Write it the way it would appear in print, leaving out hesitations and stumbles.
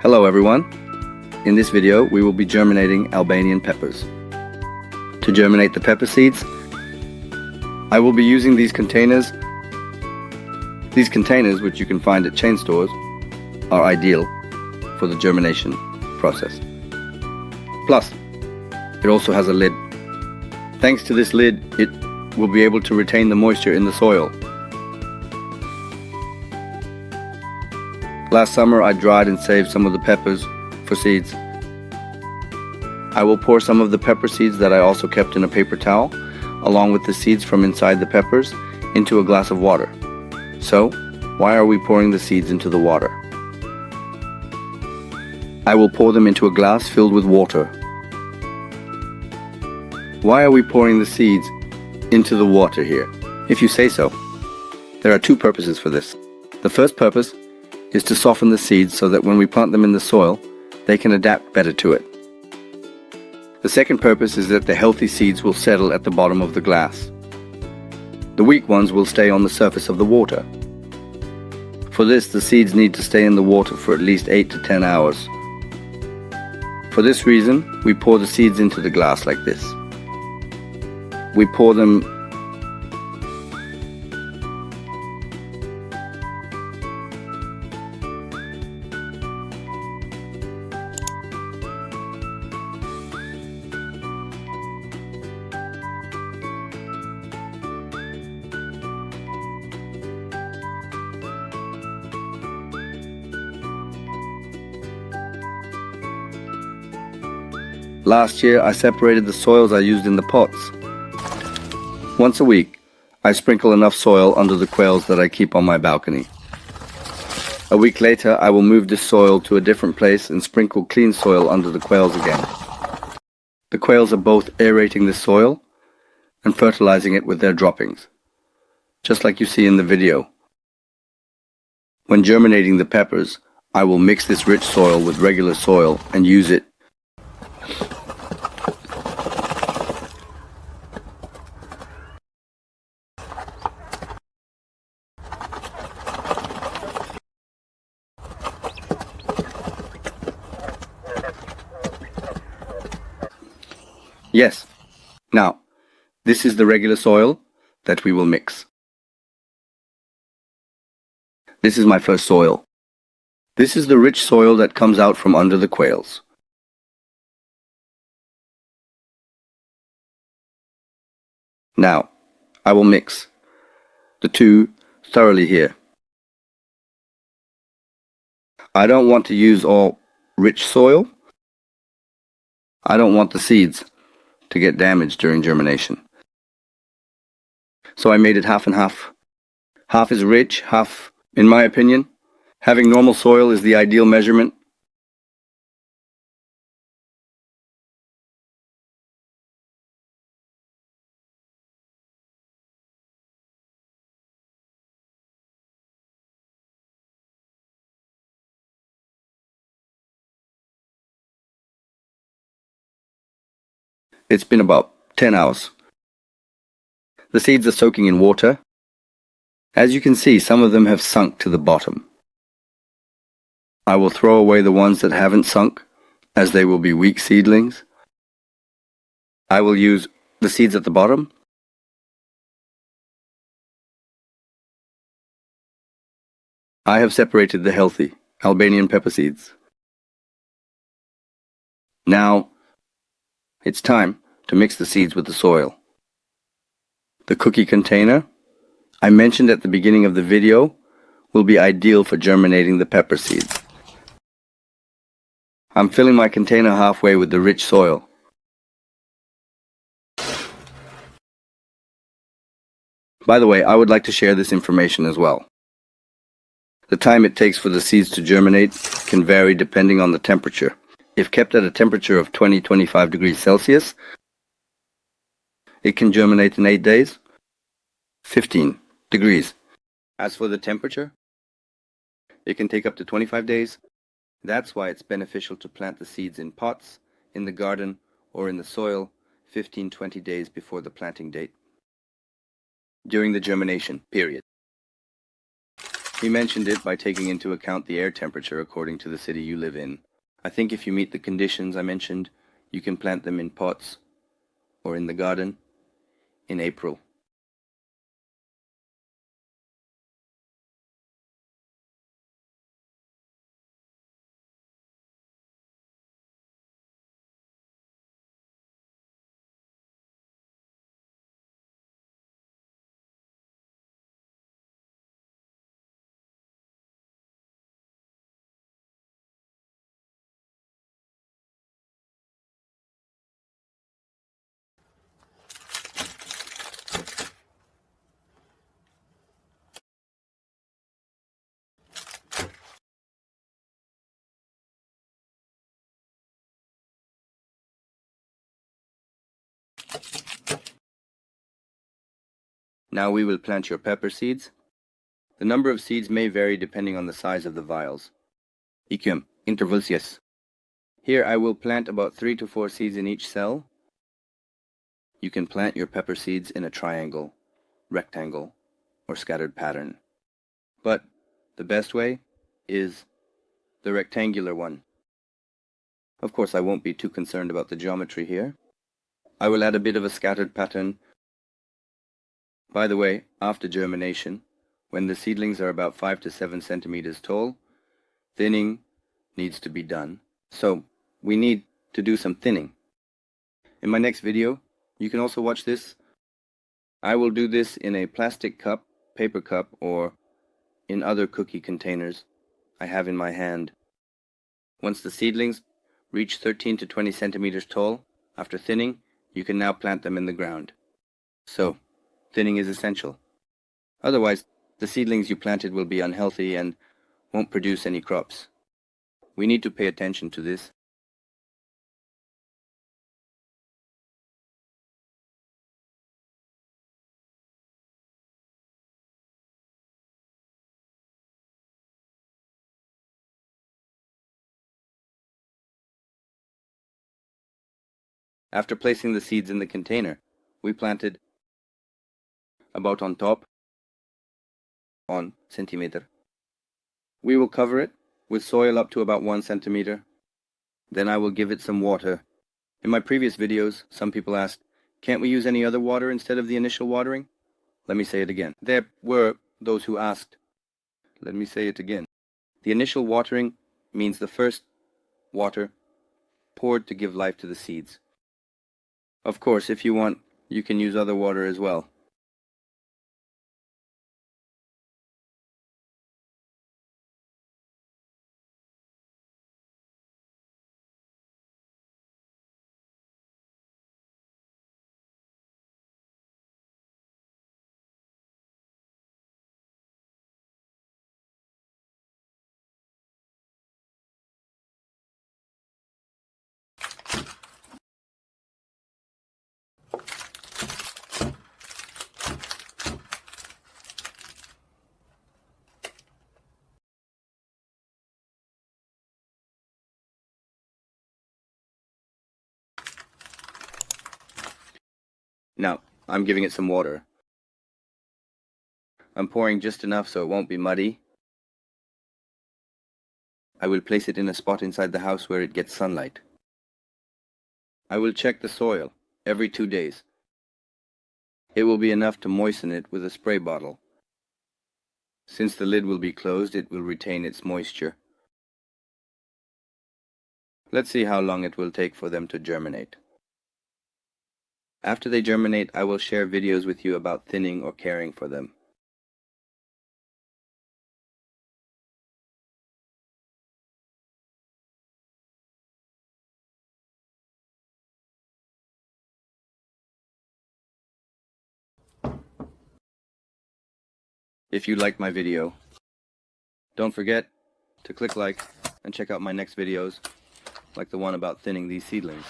Hello everyone. In this video we will be germinating Albanian peppers. To germinate the pepper seeds, I will be using these containers. These containers, which you can find at chain stores, are ideal for the germination process. Plus, it also has a lid. Thanks to this lid, it will be able to retain the moisture in the soil. Last summer I dried and saved some of the peppers for seeds. I will pour some of the pepper seeds that I also kept in a paper towel, along with the seeds from inside the peppers, into a glass of water. So, why are we pouring the seeds into the water? I will pour them into a glass filled with water. Why are we pouring the seeds into the water here? If you say so. There are two purposes for this. The first purpose is to soften the seeds so that when we plant them in the soil, they can adapt better to it. The second purpose is that the healthy seeds will settle at the bottom of the glass. The weak ones will stay on the surface of the water. For this, the seeds need to stay in the water for at least 8 to 10 hours. For this reason, we pour the seeds into the glass like this. We pour them Last year, I separated the soils I used in the pots. Once a week, I sprinkle enough soil under the quails that I keep on my balcony. A week later, I will move this soil to a different place and sprinkle clean soil under the quails again. The quails are both aerating the soil and fertilizing it with their droppings, just like you see in the video. When germinating the peppers, I will mix this rich soil with regular soil and use it. Yes. Now, this is the regular soil that we will mix. This is my first soil. This is the rich soil that comes out from under the quails. Now, I will mix the two thoroughly here. I don't want to use all rich soil. I don't want the seeds to get damaged during germination. So I made it half and half. Half is rich, half, in my opinion, having normal soil is the ideal measurement. It's been about 10 hours. The seeds are soaking in water. As you can see, some of them have sunk to the bottom. I will throw away the ones that haven't sunk, as they will be weak seedlings. I will use the seeds at the bottom. I have separated the healthy Albanian pepper seeds. Now, it's time to mix the seeds with the soil. The cookie container I mentioned at the beginning of the video will be ideal for germinating the pepper seeds. I'm filling my container halfway with the rich soil. By the way, I would like to share this information as well. The time it takes for the seeds to germinate can vary depending on the temperature. If kept at a temperature of 20-25 degrees Celsius, it can germinate in 8 days, 15 degrees. As for the temperature, it can take up to 25 days. That's why it's beneficial to plant the seeds in pots, in the garden, or in the soil 15-20 days before the planting date, during the germination period. He mentioned it by taking into account the air temperature according to the city you live in. I think if you meet the conditions I mentioned, you can plant them in pots or in the garden in April. Now we will plant your pepper seeds. The number of seeds may vary depending on the size of the vials. Ikium, intervulsius. Here I will plant about 3 to 4 seeds in each cell. You can plant your pepper seeds in a triangle, rectangle, or scattered pattern. But the best way is the rectangular one. Of course, I won't be too concerned about the geometry here. I will add a bit of a scattered pattern. By the way, after germination, when the seedlings are about 5 to 7 centimeters tall, thinning needs to be done. So we need to do some thinning. In my next video, you can also watch this. I will do this in a plastic cup, paper cup, or in other cookie containers I have in my hand. Once the seedlings reach 13 to 20 centimeters tall, after thinning, you can now plant them in the ground. So, thinning is essential. Otherwise, the seedlings you planted will be unhealthy and won't produce any crops. We need to pay attention to this. After placing the seeds in the container, we planted about on top, on centimeter. We will cover it with soil up to about 1 centimeter. Then I will give it some water. In my previous videos, some people asked, can't we use any other water instead of the initial watering? Let me say it again. There were those who asked. Let me say it again. The initial watering means the first water poured to give life to the seeds. Of course, if you want, you can use other water as well. Now, I'm giving it some water. I'm pouring just enough so it won't be muddy. I will place it in a spot inside the house where it gets sunlight. I will check the soil every 2 days. It will be enough to moisten it with a spray bottle. Since the lid will be closed, it will retain its moisture. Let's see how long it will take for them to germinate. After they germinate, I will share videos with you about thinning or caring for them. If you liked my video, don't forget to click like and check out my next videos, like the one about thinning these seedlings.